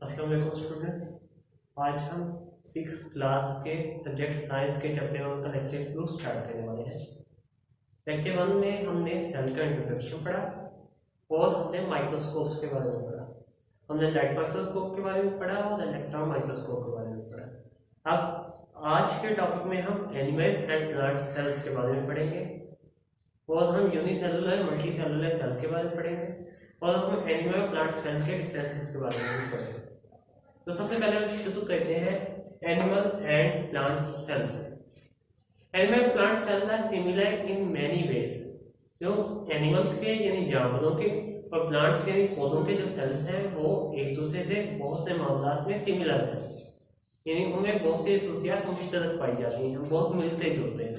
अस्सलाम वालेकुम स्टूडेंट्स। आज हम 6th क्लास के सब्जेक्ट साइंस के चैप्टर 1 का लेक्चर 2 स्टार्ट करने वाले हैं। लेक्चर 1 में हमने सेल का इंट्रोडक्शन पढ़ा और हमने माइक्रोस्कोप्स के बारे में पढ़ा। हमने लाइट माइक्रोस्कोप के बारे में पढ़ा और इलेक्ट्रॉन माइक्रोस्कोप के बारे में पढ़ा। अब आज के टॉपिक में हम एनिमल एंड प्लांट सेल्स के बारे में पढ़ेंगे और हम यूनिसेलुलर मल्टी सेलुलर सेल के बारे में पढ़ेंगे और हम एनिमल और प्लांट सेल्स के डिफरेंसेस के बारे में भी पढ़ेंगे। तो सबसे पहले हम शुरू करते हैं animal and plant cells. Animal plant cells are similar in many ways. जो एनिमल्स के यानी जानवरों के और प्लांट्स के यानी पौधों के जो सेल्स हैं वो एक दूसरे से बहुत से मामलों में सिमिलर हैं, यानी उनमें बहुत सी खसूसियात मुश्तरक पाई जाती हैं, बहुत मिलते जुलते हैं।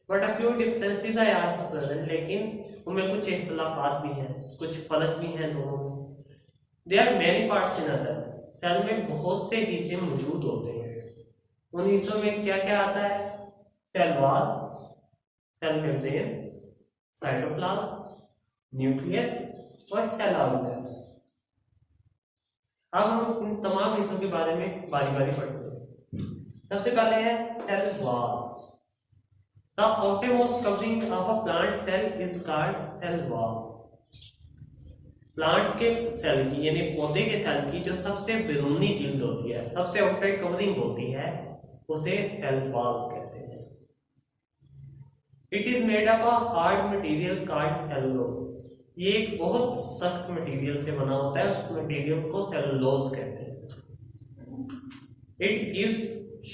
But a few differences are also present, लेकिन उनमें कुछ इख्तिलाफात भी हैं, कुछ फर्क भी हैं दोनों में। There are many parts in a cell. Cell में बहुत से हिस्से मौजूद होते हैं। उन हिस्सों में क्या क्या आता है? Cell wall, cell membrane, cytoplasm, nucleus और सेल ऑर्गेनेल्स। अब हम इन तमाम हिस्सों के बारे में बारी बारी पढ़ते हैं। सबसे पहले है cell wall. The outermost covering of a plant cell is called cell wall. Plant के सेल की यानी पौधे के सेल की जो सबसे बैरूनी जिल्द होती है, सबसे आउटर कवरिंग होती है, उसे सेल वॉल कहते हैं। It is made up a hard material called cellulose. ये एक बहुत सख्त मटेरियल से बना होता है, उस मटेरियल को सेलुलोज कहते हैं। It gives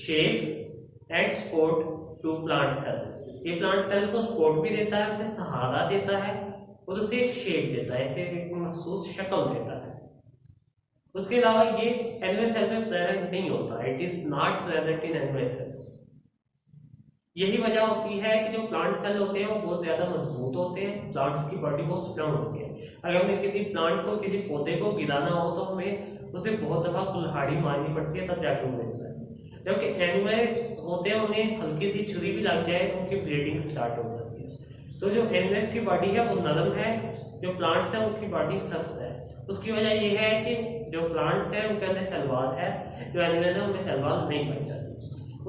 shape and support to plant cell. ये प्लांट सेल को सपोर्ट भी देता है, उसे सहारा देता है और उसे एक शेप देता है, इसे एक महसूस शक्ल देता है। उसके अलावा ये एनिमल सेल में प्रेजेंट नहीं होता, it is not present in animal sales. यही वजह होती है कि जो प्लांट सेल होते हैं वो बहुत ज्यादा मजबूत होते हैं, प्लांट्स की बॉडी बहुत स्ट्रांग होती है। अगर हमें किसी प्लांट को, किसी पौधे को गिराना हो तो हमें उसे बहुत दफा कुल्हाड़ी मारनी पड़ती है, तब जाके वो मिलता है। जबकि एनिमल होते हैं उन्हें हल्की सी छुरी भी लग जाए तो उनकी ब्लीडिंग स्टार्ट हो जाती है। तो जो एनिमल्स की बॉडी है वो नरम है, जो प्लांट्स है उनकी बॉडी सख्त है। उसकी वजह यह है कि जो प्लांट्स है उनके अंदर सेल वॉल है, जो एनिमल्स है उनमें सेल वॉल नहीं पाई जाती।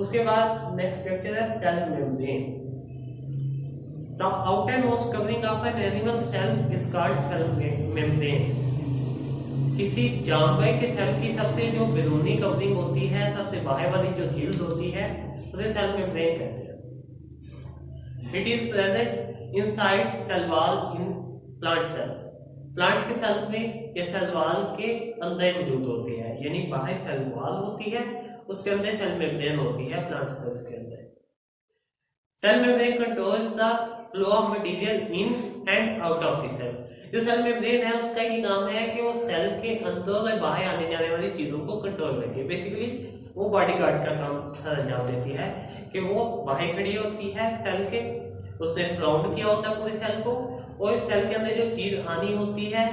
उसके बाद नेक्स्ट स्ट्रक्चर है cell membrane. The outermost covering of an animal cell is called cell membrane. किसी जानवर के सेल की सबसे जो बैरूनी कवरिंग होती है, सबसे बाहर वाली जो जिल्द होती है, उसे सेल मेम्ब्रेन कहते हैं। It is present inside cell wall in plant cell. Plant के सेल में ये सेल वॉल के अंदर मौजूद होती है, यानी बाहर सेल वॉल होती है, उसके अंदर सेल मेम्ब्रेन होती है प्लांट सेल्स के अंदर। Cell membrane controls the flow of material in and out of the cell. जो सेल मेम्ब्रेन है उसका ये काम है कि वो सेल के अंदर और बाहर आने जाने वाली चीजों को कंट्रोल करती है। बेसिकली वो बॉडीगार्ड का काम अंजाम देती है कि वो बाहर खड़ी होती है सेल के, उसने सराउंड किया होता है पूरे सेल को, और इस सेल के अंदर जो चीज आनी होती है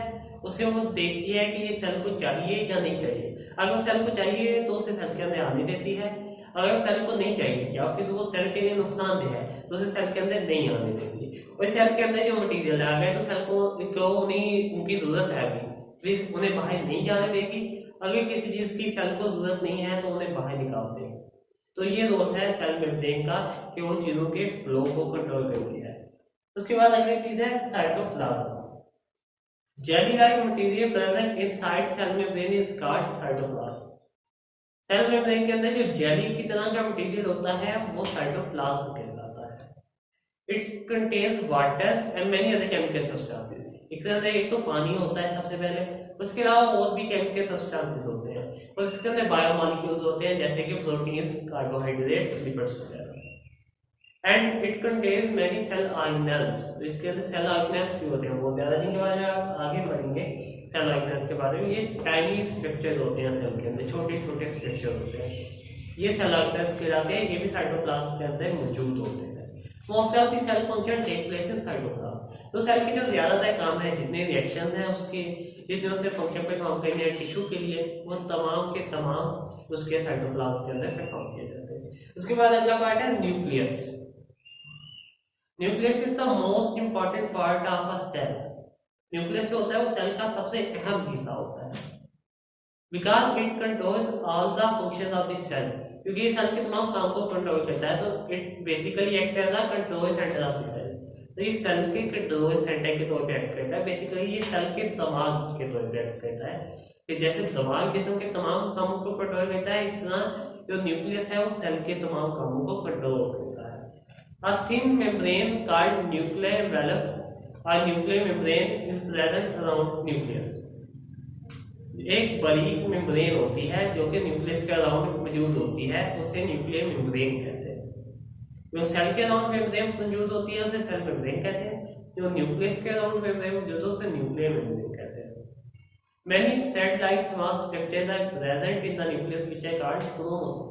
उसे वो देखती है कि ये सेल को चाहिए या नहीं चाहिए। अगर सेल को चाहिए तो उसे सेल के अंदर आने देती है, अगर सेल को नहीं चाहिए या फिर वो सेल के लिए नुकसानदेह है तो उसे सेल के अंदर नहीं आने देती। और सेल के अंदर जो मटेरियल आ गया तो सेल को उन्हीं उनकी जरूरत है अभी, फिर उन्हें बाहर नहीं जाने देगी। अगर किसी चीज की सेल को जरूरत नहीं है तो उन्हें बाहर निकाल देगी। तो ये रोल है सेल मेम्ब्रेन का कि वो चीजों के फ्लो को कंट्रोल करती है। उसके बाद अगली चीज है cytoplasm. Jelly like material present inside cell membrane is called cytoplasm. Cell membrane के अंदर जो जेली की तरह का मटेरियल होता है वो साइटोप्लाज्म कहलाता है। It contains water and many other chemical substances. इसके अंदर एक तो पानी होता है सबसे पहले, उसके अलावा और भी केमिकल सब्सटेंसेस होते हैं, और इसके अंदर बायोमॉलिक्यूल्स होते हैं जैसे कि प्रोटीन, कार्बोहाइड्रेट्स, लिपिड्स वगैरह। And it contains many cell organelles. इसके अंदर सेल ऑर्गेनेल्स भी होते हैं, बहुत ज्यादा जिनके बारे में आप आगे पढ़ेंगे सेल ऑर्गेनेल्स के बारे में। ये टाइनी स्ट्रक्चर्स होते हैं सेल के अंदर, छोटे छोटे स्ट्रक्चर होते हैं, ये सेल ऑर्गेनेल्स कहलाते हैं। ये भी साइटोप्लाज्म के अंदर मौजूद होते हैं। Most of the cell function take place in cytoplasm. तो सेल के जो ज्यादातर काम है, जितने रिएक्शन है उसके, जितने उसके फंक्शन पे काम करने हैं टिश्यू के लिए, वो तमाम के तमाम उसके साइटोप्लाज्म के अंदर परफॉर्म किए जाते हैं। उसके बाद अगला पार्ट है nucleus. Nucleus is the most important part of a cell. Nucleus जो होता है वो सेल का सबसे अहम हिस्सा होता है। Because it control all the function of the cell, क्योंकि ये सेल के तमाम काम को कंट्रोल करता है, तो it basically act as a control centre of the cell. तो ये सेल के कंट्रोल सेंटर के तौर पे एक्ट करता है। बेसिकली ये सेल के दिमाग के तौर पे एक्ट करता है कि जैसे दिमाग जिसम के तमाम कामों को कंट्रोल करता है, इस तरह जो न्यूक्लियस है वो सेल के तमाम कामों को कंट्रोल करता है। A thin membrane called nuclear envelope or nuclear membrane is present around nucleus। एक बारीक मेम्ब्रेन होती है जो कि न्यूक्लियस के अराउंड मौजूद होती है, उसे न्यूक्लियर मेम्ब्रेन कहते हैं। जो सेल के अराउंड मेम्ब्रेन मौजूद होती है उसे सेल मेम्ब्रेन कहते हैं। जो न्यूक्लियस के अराउंड मेम्ब्रेन मौजूद है उसे न्यूक्लियर मेम्ब्रेन कहते हैं। Many cell-like small structures are present in the nucleus which are called chromosomes।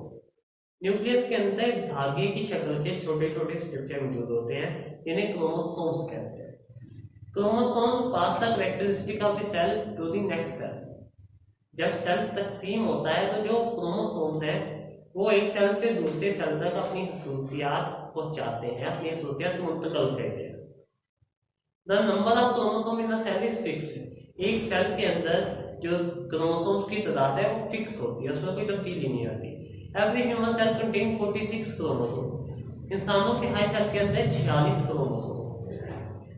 Nucleus के अंदर धागे की शक्ल के छोटे छोटे स्ट्रक्चर मौजूद होते हैं, जिन्हें क्रोमोसोम्स कहते हैं। Chromosomes pass the characteristic of the cell to the next cell. जब सेल तकसीम होता है तो जो क्रोमोसोम्स हैं वो एक सेल से दूसरे सेल तक अपनी खसूसियात पहुंचाते हैं, अपनी खसूसियात मुंतकिल करते हैं। The number of chromosome in the cell is fixed. एक सेल के अंदर जो क्रोमोसोम्स की तादाद है वो फिक्स होती है, उसमें कोई तब्दीली नहीं आती। Every human cell contain 46 chromosome. इंसानों के हर सेल के अंदर 46 क्रोमोसोम,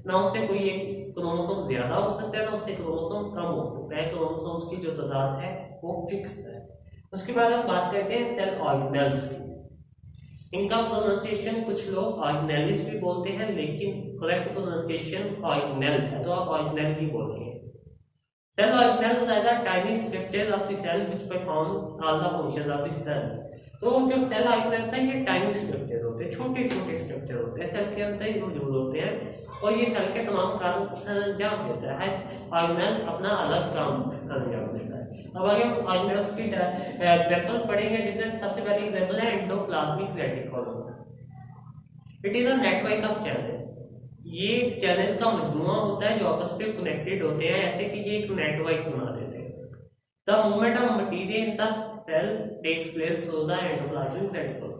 ना उससे कोई एक क्रोमोसोम ज्यादा हो सकता है ना उससे क्रोमोसोम कम हो सकता है। क्रोमोसोम्स की जो तादाद है वो फिक्स है। उसके बाद हम बात करते हैं सेल ऑर्गेनेल्स की। इनका प्रोनाउंसिएशन कुछ लोग ऑर्गेनेलिस भी बोलते हैं, लेकिन करेक्ट प्रोनाउंसिएशन ऑर्गेनेल है, तो आप ऑर्गेनेल ही बोलेंगे। Cell organelles are the tiny structures of the cell which perform all the functions of the cell। तो जो सेल ऑर्गेनेल्स हैं ये टाइनी स्ट्रक्चर होते हैं, छोटे छोटे स्ट्रक्चर होते हैं, सेल के अंदर ही मौजूद होते हैं और ये सेल के तमाम काम सरंजाम देता है। ऑर्गेनेल अपना अलग काम सरंजाम देता है। अब आगे हम ऑर्गेनेल्स की एग्जांपल पढ़ेंगे। डिफरेंट सबसे पहले एग्जांपल है endoplasmic reticulum. It is a network of channel. ये चैनल्स का मजमूआ होता है जो आपस में कनेक्टेड होते हैं, ऐसे कि ये एक नेटवर्क बना देते हैं। The movement of material in the sale tax place through the endoplasmic reticulum.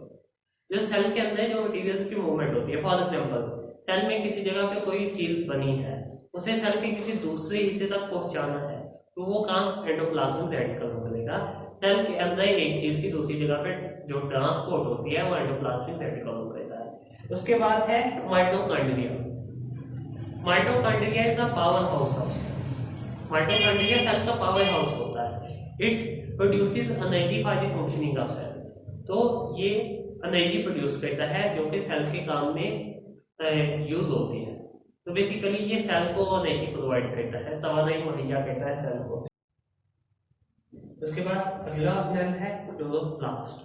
जो सेल के अंदर जो मटेरियल की मूवमेंट होती है, फॉर एग्जांपल सेल में किसी जगह पे कोई चीज बनी है, उसे सेल के किसी दूसरे हिस्से तक पहुंचाना है, तो वो काम एंडोप्लाज्मिक रेटिकुलम करेगा। सेल के अंदर एक चीज की दूसरी जगह पे जो ट्रांसपोर्ट होती है वो एंडोप्लाज्मिक रेटिकुलम करता है। उसके बाद है mitochondria. Mitochondria is the powerhouse of cell. Mitochondria cell का पावर हाउस होता है। It produces energy for the functioning of cell. तो ये एनर्जी प्रोड्यूस करता है जो कि सेल के काम में यूज होती है। तो बेसिकली ये सेल को एनर्जी प्रोवाइड करता है, तवानाई मुहैया करता है सेल को। उसके बाद अगला ऑर्गेनेल है क्लोरोप्लास्ट।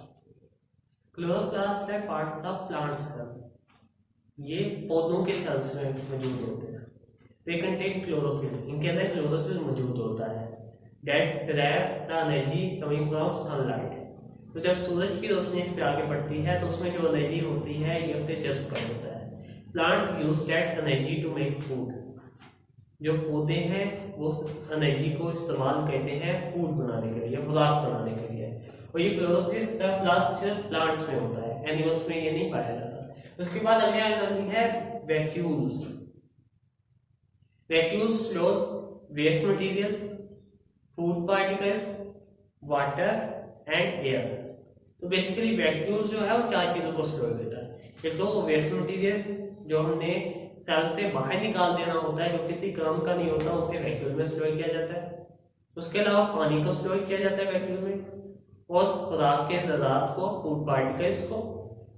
क्लोरोप्लास्ट है पार्ट्स ऑफ प्लांट सेल। ये पौधों के सेल्स में मौजूद होते हैं। They contain chlorophyll. इनके अंदर क्लोरोफिल मौजूद होता है। That derive the energy coming from sunlight. तो जब सूरज की रोशनी इस पे आगे पड़ती है तो उसमें जो एनर्जी होती है ये उसे जज्ब कर देता है। Plant use that energy to make food. जो पौधे हैं वो एनर्जी को इस्तेमाल करते हैं फूड बनाने के लिए, खुराक बनाने के लिए। और ये क्लोरोप्लास्ट सिर्फ प्लांट्स में होता है, एनिमल्स में ये नहीं पाया जाता। उसके बाद अगला है vacuoles. Vacuoles store waste material, food particles, water and air. तो बेसिकली वैक्यूल जो है वो चार चीजों को स्टोर करता है। एक तो वेस्ट मटेरियल जो हमने सेल से बाहर निकाल देना होता है, जो किसी काम का नहीं होता, उसे वैक्यूल में स्टोर किया जाता है। उसके अलावा पानी को स्टोर किया जाता है वैक्यूल में, और खुराक के ज़रात को, फूड पार्टिकल्स को,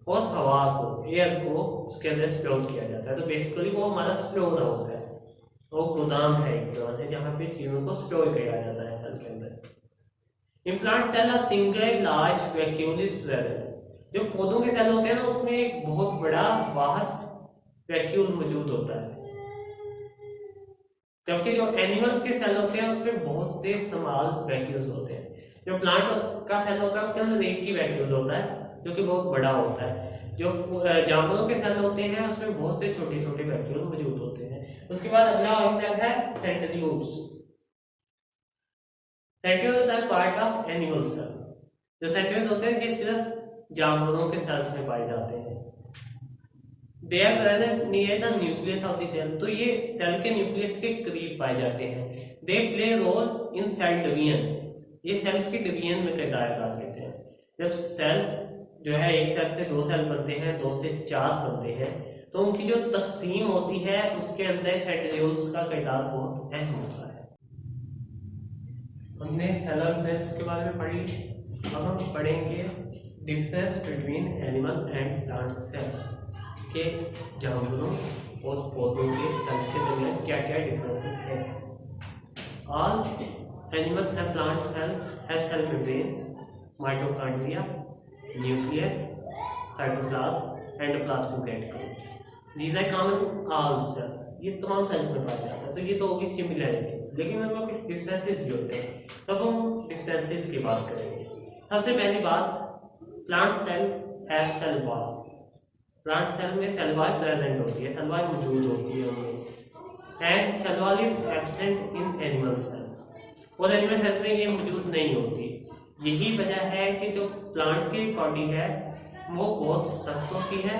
और हवा को, एयर को उसके अंदर स्टोर किया जाता है। तो बेसिकली वो हमारा स्टोर हाउस है, वो गोदाम है एक तरह से, जहाँ पे चीजों को स्टोर किया जाता है सेल के अंदर। In plant cell a single large vacuole is present. जो पौधों के सेल होते हैं ना उसमें एक बहुत बड़ा वाहद वैक्यूल मौजूद होता है, जबकि जो एनिमल्स के सेल होते हैं उसमें बहुत से स्मॉल वैक्यूल्स होते हैं। जो प्लांट का सेल होता है उसके अंदर एक ही वैक्यूल होता है जो कि बहुत बड़ा होता है। जो जानवरों के सेल होते हैं उसमें बहुत से छोटे छोटे वैक्यूल मौजूद होते हैं। उसके बाद अगला ऑर्गेनेल है centrioles. Centrioles are part of animal cell. जो सेंट्रियोल्स होते हैं ये सिर्फ जानवरों के सेल्स में पाए जाते हैं। They are present near the nucleus of the cell. तो ये सेल के न्यूक्लियस के करीब पाए जाते हैं। They play role in cell division. ये सेल्स की डिवीजन में किरदार अदा करते हैं। जब सेल जो है एक सेल से 2 सेल बनते हैं, 2 से 4 बनते हैं, तो उनकी जो तकसीम होती है उसके अंदर सेंट्रियोल्स का किरदार बहुत अहम होता है। हमने सेल ऑर्गेनेल्स के बारे में पढ़ी, अब हम पढ़ेंगे difference between animal and plant cells के जानवरों और पौधों के सेल के दरमियान क्या क्या डिफरेंसेस हैं। All animals and plant cell have cell membrane, mitochondria, nucleus, cytoplasm, endoplasmic reticulum. These are common all cell, ये तमाम सेल में पाया जाता है। तो ये तो होगी सिमिलैरिटीज, लेकिन उनमें कुछ डिफरेंसेस भी होते हैं। तब हम डिफरेंसेस की बात करेंगे। सबसे पहली बात, plant cell have cell wall. Plant cell में सेल वॉल प्रेजेंट होती है, सेल वॉल मौजूद होती है उनमें। And cell wall is absent in animal cells, और एनिमल सेल्स में ये मौजूद नहीं होती। यही वजह है कि जो प्लांट की बॉडी है वो बहुत सख्त होती है,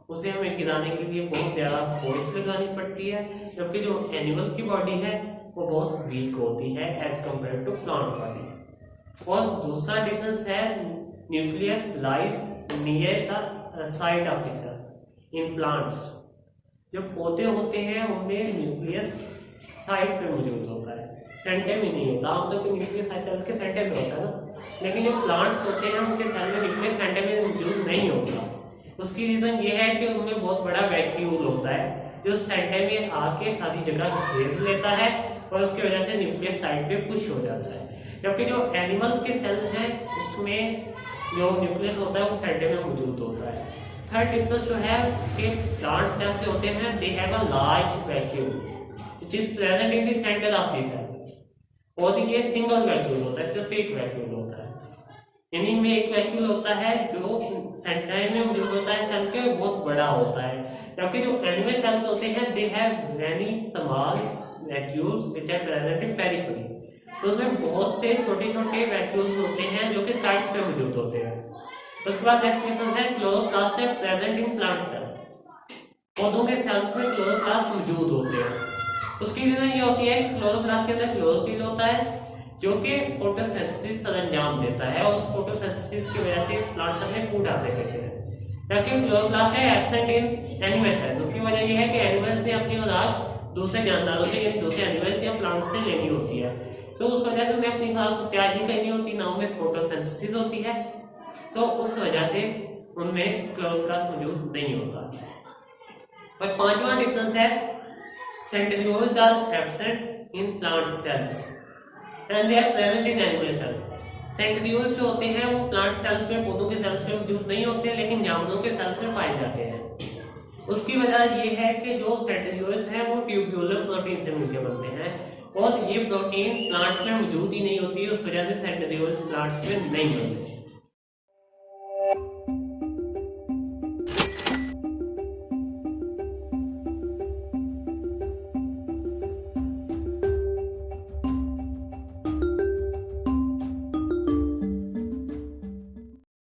उसे हमें गिराने के लिए बहुत ज़्यादा फोर्स लगानी पड़ती है, जबकि जो एनिमल की बॉडी है वो बहुत वीक होती है as compare to plant body. और दूसरा डिफरेंस है, nucleus lies near the side of the cell in plants. जो पौधे होते हैं उनमें न्यूक्लियस साइड पे मौजूद होता है, सेंटर में नहीं होता। आमतौर पर न्यूक्लियस सेल के सेंटर में होता है ना, लेकिन जो प्लांट्स होते हैं उनके सेल में न्यूक्लियस सेंटर में मौजूद नहीं होता। उसकी रीज़न ये है कि उनमें बहुत बड़ा वैक्यूल होता है जो सेंटर में आके सारी जगह घेर लेता है, और उसकी वजह से न्यूक्लियस साइड पे पुश हो जाता है। जबकि जो एनिमल्स के सेल्स हैं उसमें जो न्यूक्लियस होता है वो सेंटर में मौजूद होता है। थर्ड डिफरेंस जो है कि प्लांट सेल्स जो होते हैं they have a large vacuole which is present in the centre of the cell, और ये सिंगल वैक्यूल होता है, सिर्फ एक वैक्यूल होता है। इन्हीं में एक वैक्यूल होता है जो सेंटर में मौजूद होता है सेल के, बहुत बड़ा होता है। जबकि जो एनिमल सेल्स होते हैं they have very small vacuoles which are present in periphery, तो उसमें बहुत से छोटे छोटे वैक्यूल्स होते हैं जो कि साइड्स पे मौजूद होते हैं। उसके बाद नेक्स्ट डिफरेंस है क्लोरोप्लास्ट है प्रेजेंट इन प्लांट सेल। पौधों के सेल्स में क्लोरोप्लास्ट मौजूद होते हैं। उसकी रीजन ये होती है कि क्लोरोप्लास्ट के अंदर क्लोरोफिल होता है जो कि फोटोसिंथेसिस का अंजाम देता है, और उस फोटोसिंथेसिस की वजह से प्लांट सेल में फूड हासिल करते हैं। जबकि क्लोरोप्लास्ट है एब्सेंट इन एनिमल सेल, उसकी वजह यह है कि एनिमल्स ने अपनी खुराक दूसरे जानदारों से यानी दूसरे एनिमल्स या प्लांट से लेनी होती है, तो उस वजह से उन्हें अपनी खुराक को तैयार नहीं करनी होती, ना उनमें फोटोसिंथेसिस होती है, तो उस वजह से उनमें क्लोरोप्लास्ट मौजूद नहीं होता। और पांचवा डिफरेंस है centrioles are absent in plant cells and they are present in animal cells. Centrioles जो होते हैं वो प्लांट सेल्स में, पौधों के सेल्स में मौजूद नहीं होते, लेकिन जानवरों के सेल्स में पाए जाते हैं। उसकी वजह ये है कि जो सेंट्रियोल्स हैं वो ट्यूब्यूलर प्रोटीन से मिलकर बनते हैं, और ये प्रोटीन प्लांट्स में मौजूद ही नहीं होती, उस वजह से सेंट्रियोल्स प्लांट्स में नहीं बनते।